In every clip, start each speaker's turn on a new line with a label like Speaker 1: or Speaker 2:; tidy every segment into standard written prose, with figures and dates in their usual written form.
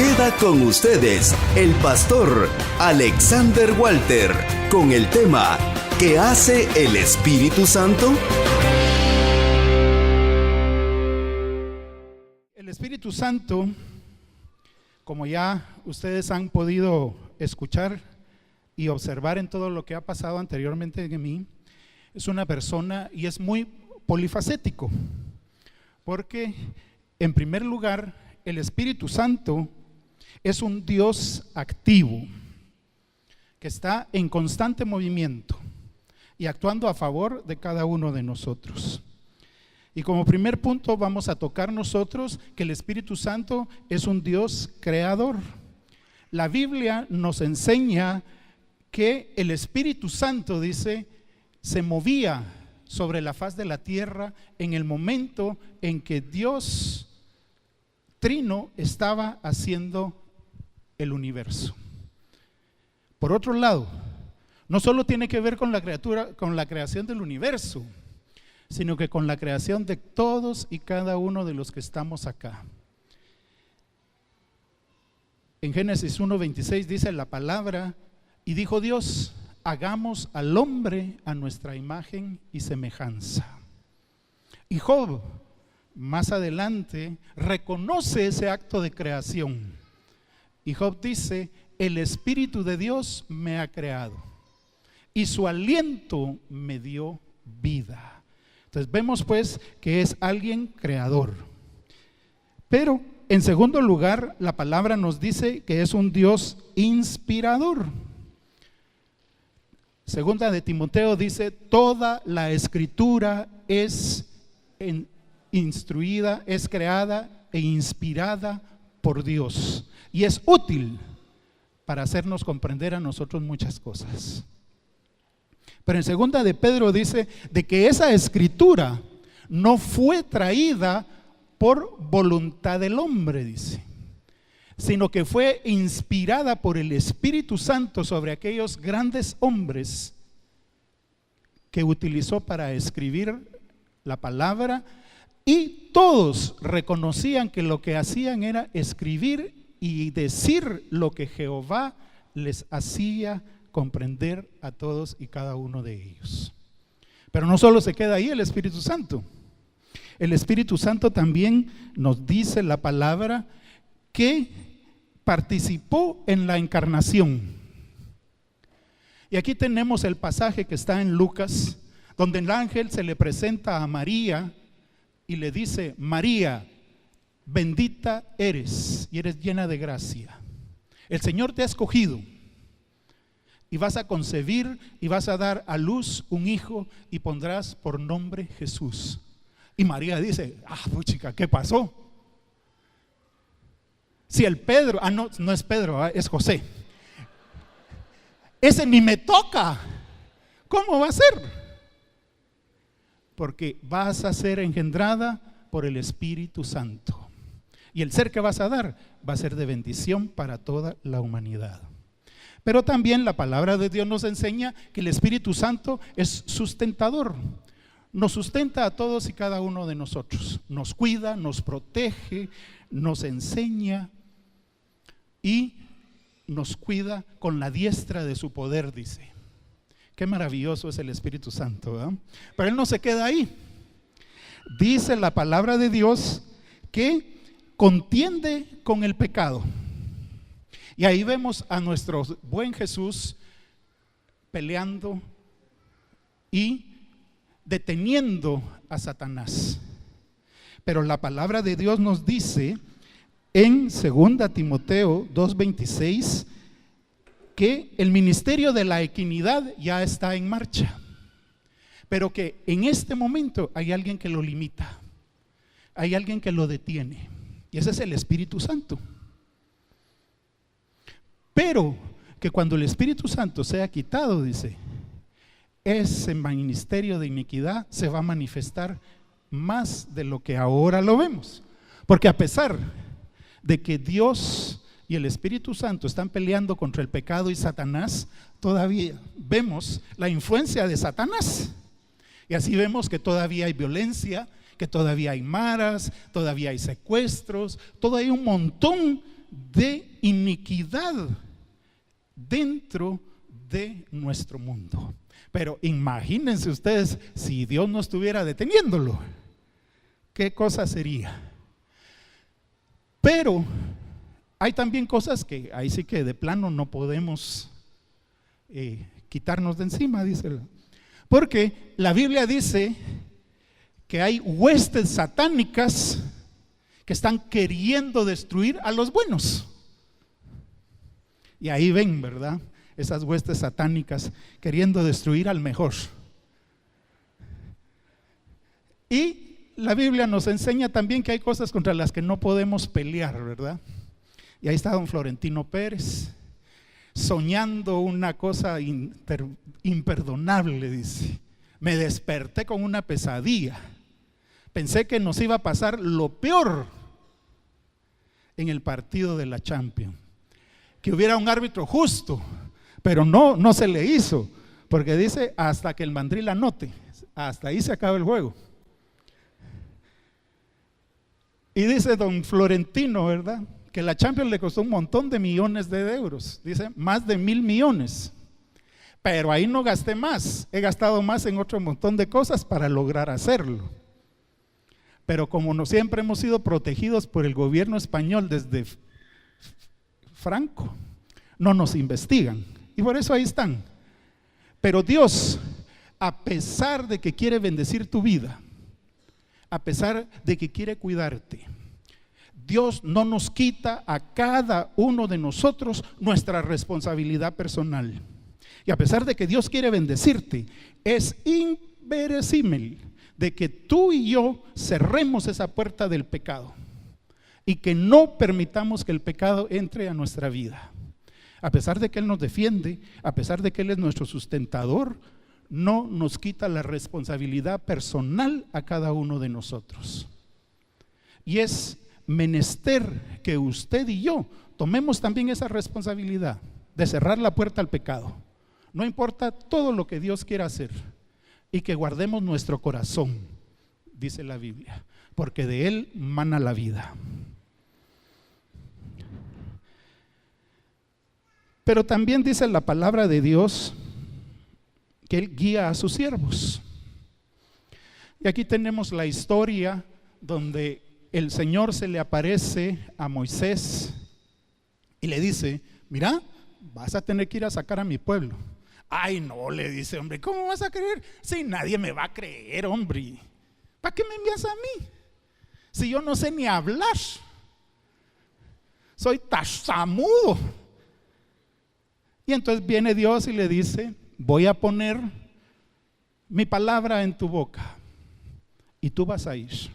Speaker 1: Queda con ustedes el pastor Alexander Walter con el tema ¿qué hace el Espíritu Santo?
Speaker 2: El Espíritu Santo, como ya ustedes han podido escuchar y observar en todo lo que ha pasado anteriormente en mí, es una persona y es muy polifacético, porque en primer lugar el Espíritu Santo es un Dios activo que está en constante movimiento y actuando a favor de cada uno de nosotros. Y como primer punto vamos a tocar nosotros que el Espíritu Santo es un Dios creador. La Biblia nos enseña que el Espíritu Santo, dice, se movía sobre la faz de la tierra en el momento en que Dios Trino estaba haciendo el universo. Por otro lado, no solo tiene que ver con la creación del universo, sino que con la creación de todos y cada uno de los que estamos acá. En Génesis 1:26 dice la palabra, y dijo Dios, hagamos al hombre a nuestra imagen y semejanza. Y Job, más adelante, reconoce ese acto de creación. Y Job dice, el Espíritu de Dios me ha creado y su aliento me dio vida. Entonces vemos pues que es alguien creador. Pero en segundo lugar, la palabra nos dice que es un Dios inspirador. Segunda de Timoteo dice, toda la escritura es instruida, es creada e inspirada por Dios y es útil para hacernos comprender a nosotros muchas cosas. Pero en segunda de Pedro dice de que esa escritura no fue traída por voluntad del hombre, dice, sino que fue inspirada por el Espíritu Santo sobre aquellos grandes hombres que utilizó para escribir la palabra, y todos reconocían que lo que hacían era escribir y decir lo que Jehová les hacía comprender a todos y cada uno de ellos. Pero no solo se queda ahí el Espíritu Santo. El Espíritu Santo también nos dice la palabra que participó en la encarnación. Y aquí tenemos el pasaje que está en Lucas, donde el ángel se le presenta a María y le dice, María, bendita eres y eres llena de gracia. El Señor te ha escogido y vas a concebir y vas a dar a luz un hijo y pondrás por nombre Jesús. Y María dice, chica, ¿qué pasó? Si el Pedro, no es Pedro, es José. Ese ni me toca. ¿Cómo va a ser? Porque vas a ser engendrada por el Espíritu Santo. Y el ser que vas a dar va a ser de bendición para toda la humanidad. Pero también la palabra de Dios nos enseña que el Espíritu Santo es sustentador. Nos sustenta a todos y cada uno de nosotros. Nos cuida, nos protege, nos enseña y nos cuida con la diestra de su poder, dice. Qué maravilloso es el Espíritu Santo, ¿verdad? Pero Él no se queda ahí. Dice la palabra de Dios que contiende con el pecado. Y ahí vemos a nuestro buen Jesús peleando y deteniendo a Satanás. Pero la palabra de Dios nos dice en 2 Timoteo 2:26 que el ministerio de la equinidad ya está en marcha, pero que en este momento hay alguien que lo limita, hay alguien que lo detiene, y ese es el Espíritu Santo. Pero que cuando el Espíritu Santo sea quitado, dice, ese ministerio de iniquidad se va a manifestar más de lo que ahora lo vemos. Porque a pesar de que Dios y el Espíritu Santo están peleando contra el pecado y Satanás, todavía vemos la influencia de Satanás. Y así vemos que todavía hay violencia, que todavía hay maras, todavía hay secuestros, todavía hay un montón de iniquidad dentro de nuestro mundo. Pero imagínense ustedes si Dios no estuviera deteniéndolo, ¿qué cosa sería? Pero hay también cosas que ahí sí que de plano no podemos quitarnos de encima, dice. Porque la Biblia dice que hay huestes satánicas que están queriendo destruir a los buenos. Y ahí ven, ¿verdad? Esas huestes satánicas queriendo destruir al mejor. Y la Biblia nos enseña también que hay cosas contra las que no podemos pelear, ¿verdad? Y ahí está don Florentino Pérez, soñando una cosa imperdonable, dice. Me desperté con una pesadilla. Pensé que nos iba a pasar lo peor en el partido de la Champions. Que hubiera un árbitro justo, pero no se le hizo, porque dice hasta que el mandril anote, hasta ahí se acaba el juego. Y dice don Florentino, ¿verdad?, que la Champions le costó un montón de millones de euros, dice más de 1,000 millones, pero ahí no gasté más, he gastado más en otro montón de cosas para lograr hacerlo. Pero como no siempre hemos sido protegidos por el gobierno español desde Franco, no nos investigan y por eso ahí están. Pero Dios, a pesar de que quiere bendecir tu vida, a pesar de que quiere cuidarte, Dios no nos quita a cada uno de nosotros nuestra responsabilidad personal. Y a pesar de que Dios quiere bendecirte, es inverosímil de que tú y yo cerremos esa puerta del pecado y que no permitamos que el pecado entre a nuestra vida. A pesar de que Él nos defiende, a pesar de que Él es nuestro sustentador, no nos quita la responsabilidad personal a cada uno de nosotros. Y es menester que usted y yo tomemos también esa responsabilidad de cerrar la puerta al pecado. No importa todo lo que Dios quiera hacer, y que guardemos nuestro corazón, dice la Biblia, porque de él mana la vida. Pero también dice la palabra de Dios que Él guía a sus siervos. Y aquí tenemos la historia donde el Señor se le aparece a Moisés y le dice: mira, vas a tener que ir a sacar a mi pueblo. Ay, no, le dice, hombre, ¿cómo vas a creer? Si nadie me va a creer, hombre. ¿Para qué me envías a mí? Si yo no sé ni hablar. Soy tartamudo. Y entonces viene Dios y le dice: voy a poner mi palabra en tu boca y tú vas a ir.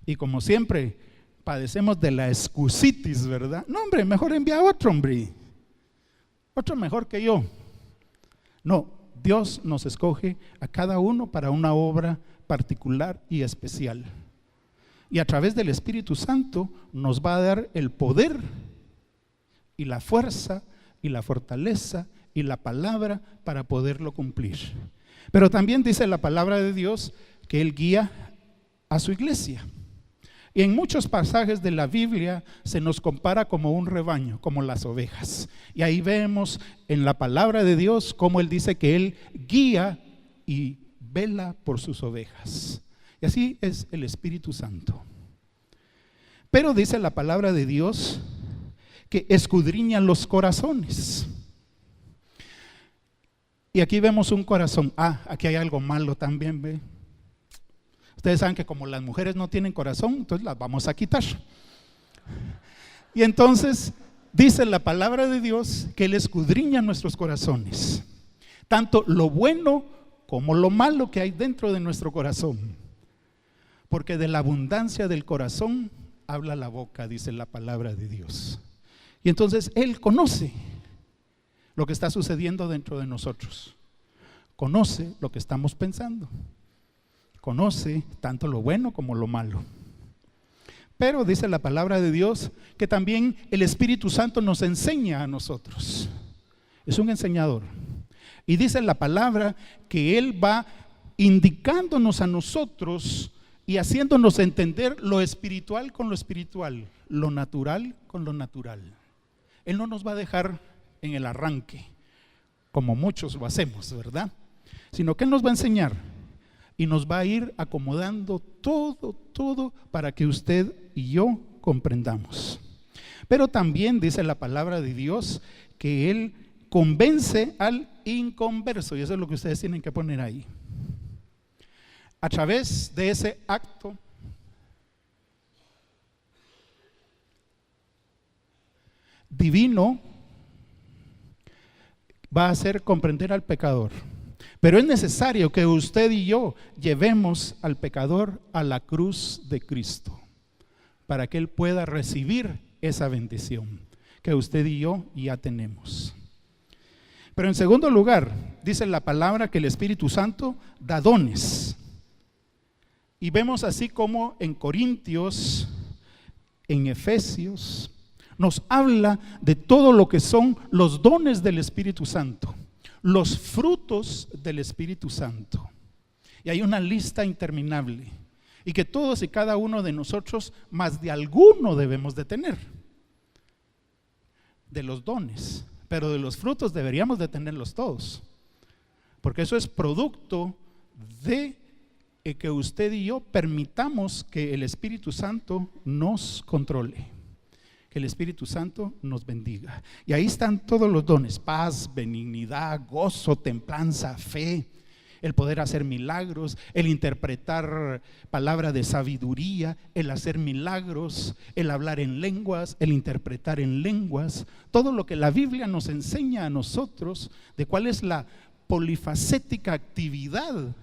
Speaker 2: Y como siempre padecemos de la excusitis, ¿verdad? No, hombre, mejor envía a otro, hombre. Otro mejor que yo. No, Dios nos escoge a cada uno para una obra particular y especial. Y a través del Espíritu Santo nos va a dar el poder y la fuerza y la fortaleza y la palabra para poderlo cumplir. Pero también dice la palabra de Dios que Él guía a su iglesia. Y en muchos pasajes de la Biblia se nos compara como un rebaño, como las ovejas. Y ahí vemos en la palabra de Dios cómo Él dice que Él guía y vela por sus ovejas. Y así es el Espíritu Santo. Pero dice la palabra de Dios que escudriña los corazones. Y aquí vemos un corazón. Aquí hay algo malo también, ¿ve? Ustedes saben que como las mujeres no tienen corazón, entonces las vamos a quitar. Y entonces dice la palabra de Dios que Él escudriña nuestros corazones, tanto lo bueno como lo malo que hay dentro de nuestro corazón, porque de la abundancia del corazón habla la boca, dice la palabra de Dios. Y entonces Él conoce lo que está sucediendo dentro de nosotros, conoce lo que estamos pensando, conoce tanto lo bueno como lo malo. Pero dice la palabra de Dios que también el Espíritu Santo nos enseña a nosotros. Es un enseñador. Y dice la palabra que Él va indicándonos a nosotros y haciéndonos entender lo espiritual con lo espiritual, lo natural con lo natural. Él no nos va a dejar en el arranque, como muchos lo hacemos, ¿verdad? Sino que Él nos va a enseñar y nos va a ir acomodando todo para que usted y yo comprendamos. Pero también dice la palabra de Dios que Él convence al inconverso, y eso es lo que ustedes tienen que poner ahí. A través de ese acto divino va a hacer comprender al pecador. Pero es necesario que usted y yo llevemos al pecador a la cruz de Cristo para que él pueda recibir esa bendición que usted y yo ya tenemos. Pero en segundo lugar, dice la palabra que el Espíritu Santo da dones. Y vemos así como en Corintios, en Efesios, nos habla de todo lo que son los dones del Espíritu Santo, los frutos del Espíritu Santo. Y hay una lista interminable, y que todos y cada uno de nosotros más de alguno debemos de tener, de los dones, pero de los frutos deberíamos de tenerlos todos, porque eso es producto de que usted y yo permitamos que el Espíritu Santo nos controle, que el Espíritu Santo nos bendiga. Y ahí están todos los dones: paz, benignidad, gozo, templanza, fe, el poder hacer milagros, el interpretar palabra de sabiduría, el hacer milagros, el hablar en lenguas, el interpretar en lenguas. Todo lo que la Biblia nos enseña a nosotros de cuál es la polifacética actividad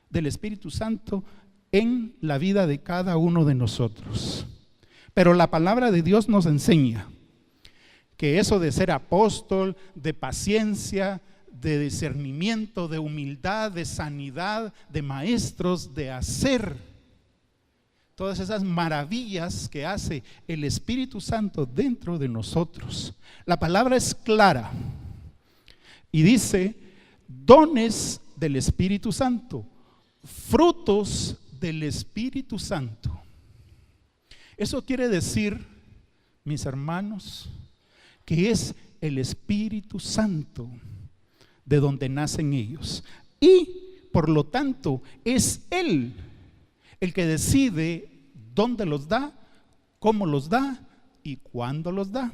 Speaker 2: del Espíritu Santo en la vida de cada uno de nosotros. Pero la palabra de Dios nos enseña que eso de ser apóstol, de paciencia, de discernimiento, de humildad, de sanidad, de maestros, de hacer todas esas maravillas que hace el Espíritu Santo dentro de nosotros. La palabra es clara y dice: dones del Espíritu Santo, frutos del Espíritu Santo. Eso quiere decir, mis hermanos, que es el Espíritu Santo de donde nacen ellos, y por lo tanto es Él el que decide dónde los da, cómo los da y cuándo los da.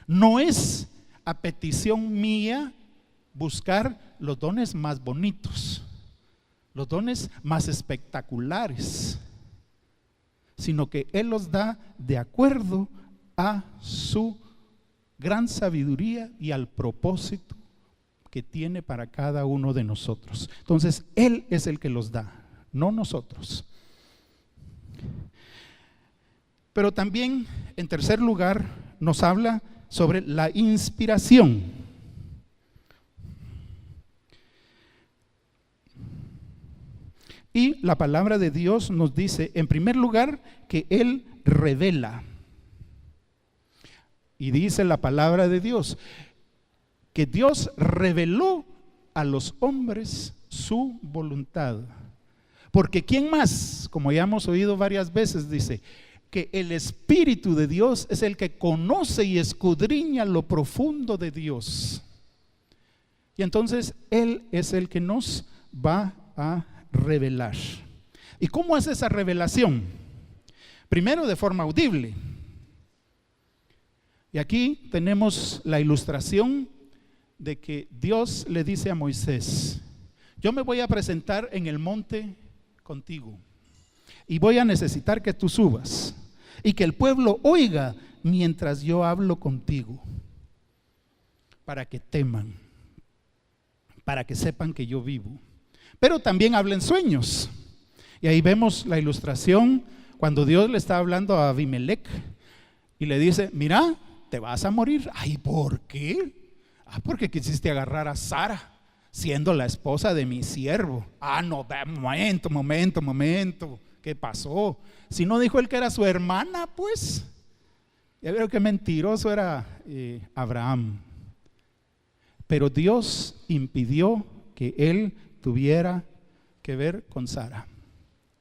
Speaker 2: No es a petición mía buscar los dones más bonitos, los dones más espectaculares, sino que Él los da de acuerdo a su gran sabiduría y al propósito que tiene para cada uno de nosotros. Entonces Él es el que los da, no nosotros. Pero también, en tercer lugar, nos habla sobre la inspiración. Y la palabra de Dios nos dice, en primer lugar, que Él revela. Y dice la palabra de Dios que Dios reveló a los hombres su voluntad. Porque ¿quién más? Como ya hemos oído varias veces, dice que el Espíritu de Dios es el que conoce y escudriña lo profundo de Dios. Y entonces Él es el que nos va a revelar. ¿Y cómo es esa revelación? Primero, de forma audible. Y aquí tenemos la ilustración de que Dios le dice a Moisés: yo me voy a presentar en el monte contigo y voy a necesitar que tú subas y que el pueblo oiga mientras yo hablo contigo, para que teman, para que sepan que yo vivo. Pero también habla en sueños, y ahí vemos la ilustración cuando Dios le está hablando a Abimelech y le dice: mira, te vas a morir. Ay, ¿por qué? Porque quisiste agarrar a Sara, siendo la esposa de mi siervo. No, momento, ¿qué pasó? Si no dijo él que era su hermana, pues. Ya veo que mentiroso era Abraham. Pero Dios impidió que él tuviera que ver con Sara,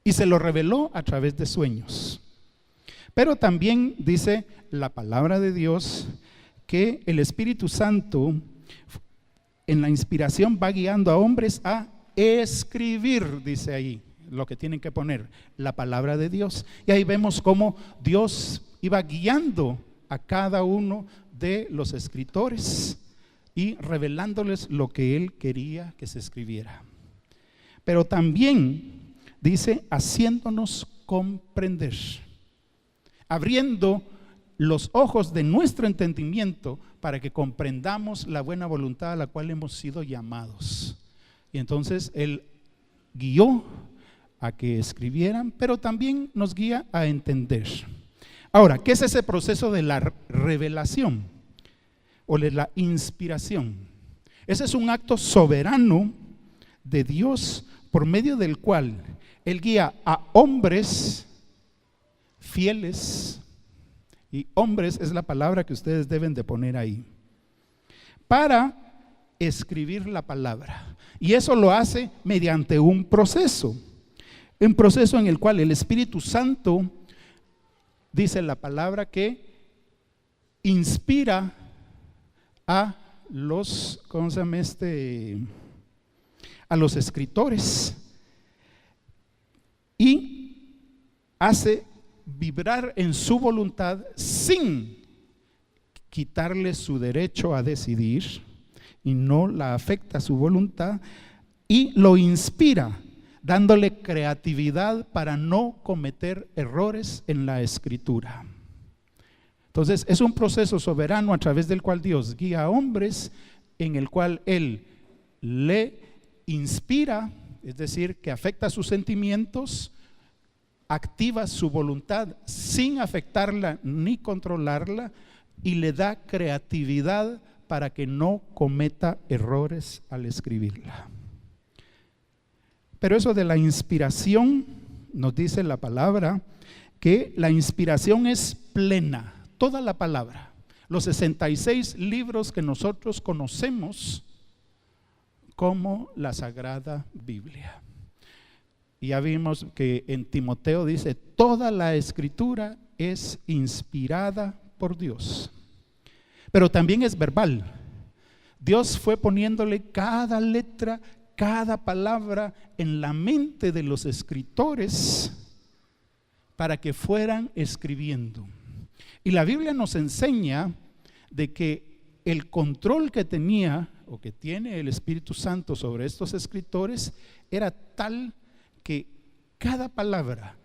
Speaker 2: y se lo reveló a través de sueños. Pero también dice la palabra de Dios que el Espíritu Santo en la inspiración va guiando a hombres a escribir, dice ahí, lo que tienen que poner, la palabra de Dios. Y ahí vemos cómo Dios iba guiando a cada uno de los escritores y revelándoles lo que Él quería que se escribiera. Pero también dice, haciéndonos comprender, abriendo los ojos de nuestro entendimiento para que comprendamos la buena voluntad a la cual hemos sido llamados. Y entonces Él guió a que escribieran, pero también nos guía a entender. Ahora, ¿qué es ese proceso de la revelación o de la inspiración? Ese es un acto soberano de Dios por medio del cual Él guía a hombres fieles, y hombres es la palabra que ustedes deben de poner ahí, para escribir la palabra. Y eso lo hace mediante un proceso en el cual el Espíritu Santo, dice la palabra, que inspira a los, ¿cómo se llama a los escritores, y hace vibrar en su voluntad sin quitarle su derecho a decidir, y no la afecta su voluntad, y lo inspira dándole creatividad para no cometer errores en la escritura. Entonces es un proceso soberano a través del cual Dios guía a hombres, en el cual Él le inspira, es decir, que afecta sus sentimientos, activa su voluntad sin afectarla ni controlarla, y le da creatividad para que no cometa errores al escribirla. Pero eso de la inspiración, nos dice la palabra, que la inspiración es plena, toda la palabra. Los 66 libros que nosotros conocemos como la Sagrada Biblia. Y ya vimos que en Timoteo dice, toda la escritura es inspirada por Dios. Pero también es verbal. Dios fue poniéndole cada letra, cada palabra en la mente de los escritores para que fueran escribiendo. Y la Biblia nos enseña de que el control que tenía o que tiene el Espíritu Santo sobre estos escritores era tal que cada palabra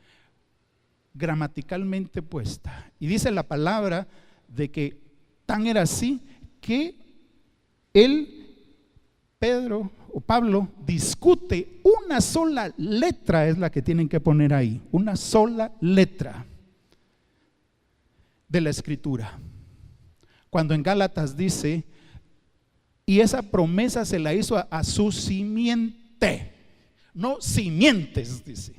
Speaker 2: gramaticalmente puesta, y dice la palabra de que tan era así que Pedro o Pablo discute una sola letra, es la que tienen que poner ahí, una sola letra de la escritura. Cuando en Gálatas dice, y esa promesa se la hizo a su simiente, no simientes, dice,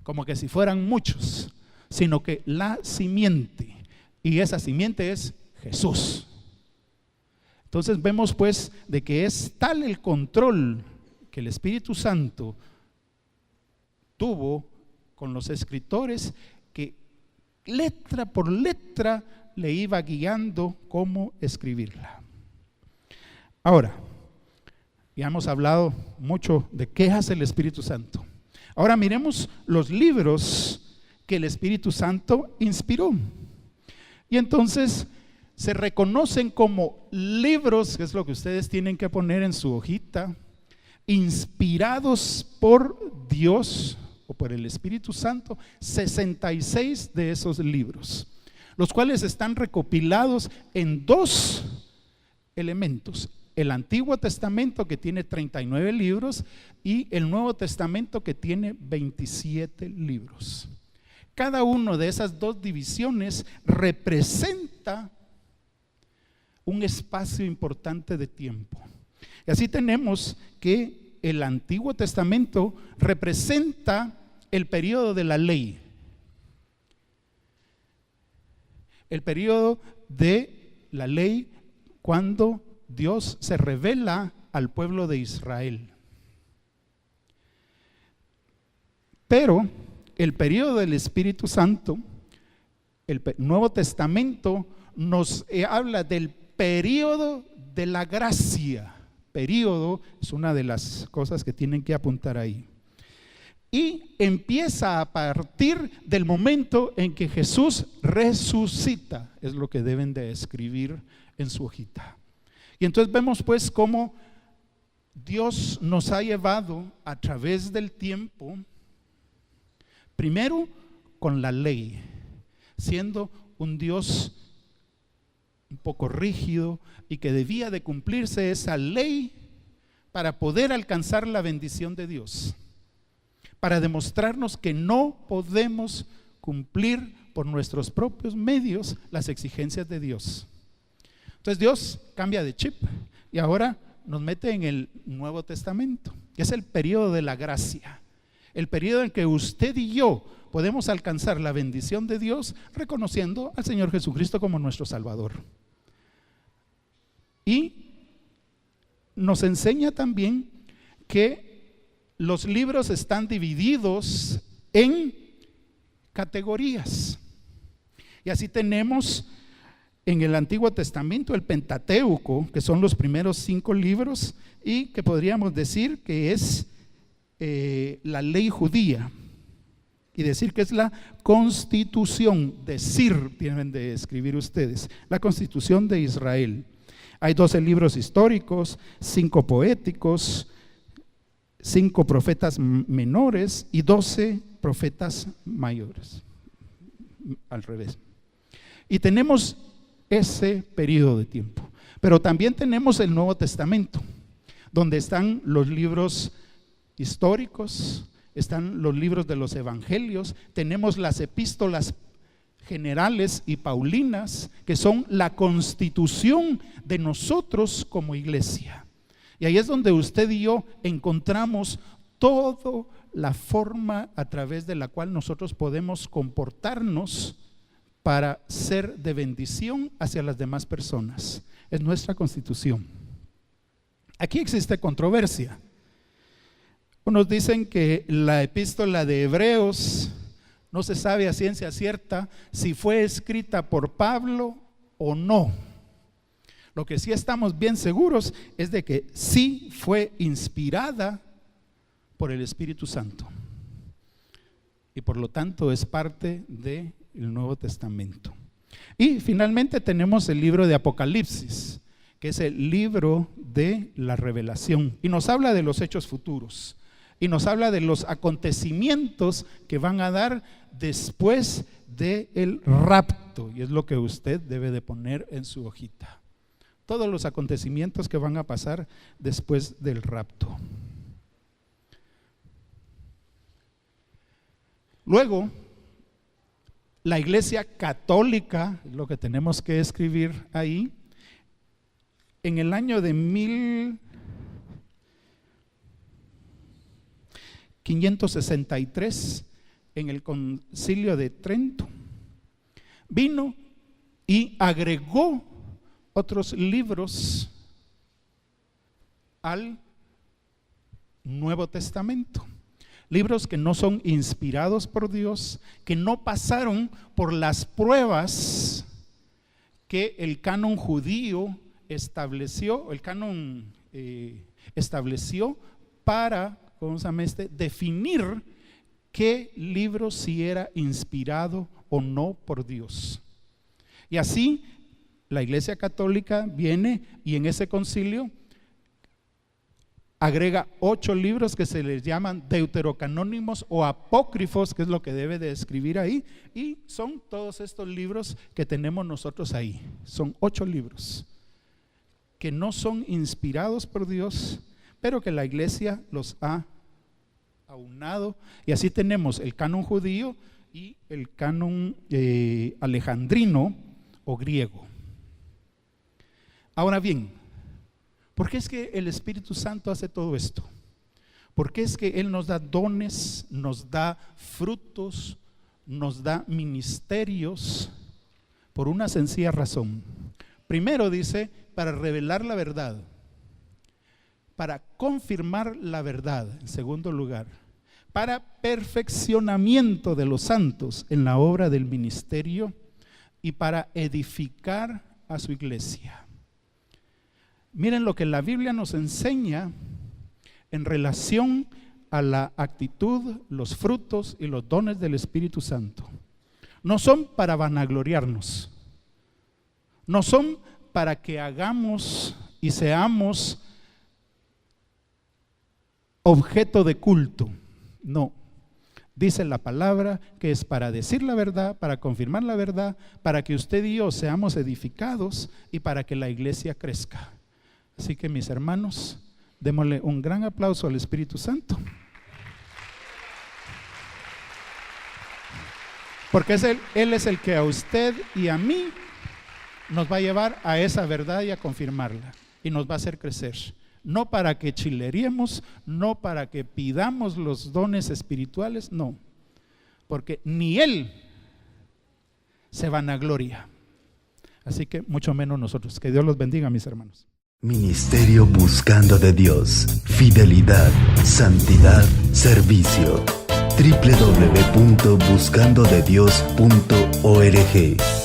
Speaker 2: como que si fueran muchos, sino que la simiente, y esa simiente es Jesús. Entonces vemos pues de que es tal el control que el Espíritu Santo tuvo con los escritores, que letra por letra le iba guiando cómo escribirla. Ahora, ya hemos hablado mucho de qué hace el Espíritu Santo. Ahora miremos los libros que el Espíritu Santo inspiró. Y entonces se reconocen como libros, que es lo que ustedes tienen que poner en su hojita, inspirados por Dios o por el Espíritu Santo, 66 de esos libros, los cuales están recopilados en dos elementos: el Antiguo Testamento, que tiene 39 libros, y el Nuevo Testamento, que tiene 27 libros. Cada una de esas dos divisiones representa un espacio importante de tiempo. Y así tenemos que el Antiguo Testamento representa el periodo de la ley, el periodo de la ley cuando Dios se revela al pueblo de Israel. Pero el periodo del Espíritu Santo El Nuevo Testamento nos habla del período de la gracia. Período es una de las cosas que tienen que apuntar ahí. Y empieza a partir del momento en que Jesús resucita, es lo que deben de escribir en su hojita. Y entonces vemos pues cómo Dios nos ha llevado a través del tiempo, primero con la ley, siendo un Dios un poco rígido y que debía de cumplirse esa ley para poder alcanzar la bendición de Dios, para demostrarnos que no podemos cumplir por nuestros propios medios las exigencias de Dios. Entonces Dios cambia de chip y ahora nos mete en el Nuevo Testamento, que es el periodo de la gracia, el periodo en que usted y yo podemos alcanzar la bendición de Dios reconociendo al Señor Jesucristo como nuestro Salvador. Y nos enseña también que los libros están divididos en categorías. Y así tenemos en el Antiguo Testamento el Pentateuco, que son los primeros 5 libros y que podríamos decir que es la ley judía. Y decir que es la constitución, tienen de escribir ustedes, la constitución de Israel. Hay 12 libros históricos, 5 poéticos, 5 profetas menores y 12 profetas mayores. Al revés. Y tenemos ese periodo de tiempo. Pero también tenemos el Nuevo Testamento, donde están los libros históricos, están los libros de los evangelios, tenemos las epístolas generales y paulinas, que son la constitución de nosotros como iglesia. Y ahí es donde usted y yo encontramos toda la forma a través de la cual nosotros podemos comportarnos para ser de bendición hacia las demás personas. Es nuestra constitución. Aquí existe controversia. Unos dicen que la epístola de Hebreos no se sabe a ciencia cierta si fue escrita por Pablo o no. Lo que sí estamos bien seguros es de que sí fue inspirada por el Espíritu Santo y por lo tanto es parte del Nuevo Testamento. Y finalmente tenemos el libro de Apocalipsis, que es el libro de la revelación y nos habla de los hechos futuros y nos habla de los acontecimientos que van a dar después del rapto, y es lo que usted debe de poner en su hojita. Todos los acontecimientos que van a pasar después del rapto. Luego, la Iglesia Católica, lo que tenemos que escribir ahí, en el año de 1563, en el Concilio de Trento, vino y agregó otros libros al Nuevo Testamento. Libros que no son inspirados por Dios, que no pasaron por las pruebas que el canon judío estableció, estableció para, ¿cómo se llama definir qué libro si era inspirado o no por Dios. Y así la Iglesia Católica viene y en ese concilio agrega 8 libros que se les llaman deuterocanónimos o apócrifos, que es lo que debe de escribir ahí, y son todos estos libros que tenemos nosotros ahí. Son 8 libros que no son inspirados por Dios, pero que la Iglesia los ha aunado, y así tenemos el canon judío y el canon alejandrino o griego. Ahora bien, ¿por qué es que el Espíritu Santo hace todo esto? ¿Por qué es que Él nos da dones, nos da frutos, nos da ministerios? Por una sencilla razón. Primero dice, para revelar la verdad, para confirmar la verdad. En segundo lugar, para perfeccionamiento de los santos en la obra del ministerio. y para edificar a su iglesia. Miren lo que la Biblia nos enseña en relación a la actitud, los frutos y los dones del Espíritu Santo. No son para vanagloriarnos, no son para que hagamos y seamos objeto de culto, no. Dice la palabra que es para decir la verdad, para confirmar la verdad, para que usted y yo seamos edificados y para que la iglesia crezca. Así que mis hermanos, démosle un gran aplauso al Espíritu Santo. Porque Él es el que a usted y a mí nos va a llevar a esa verdad y a confirmarla. Y nos va a hacer crecer. No para que chileriemos, no para que pidamos los dones espirituales, no. Porque ni Él se vanagloria. Así que mucho menos nosotros. Que Dios los bendiga, mis hermanos.
Speaker 1: Ministerio Buscando de Dios. Fidelidad, santidad, servicio. www.buscandodedios.org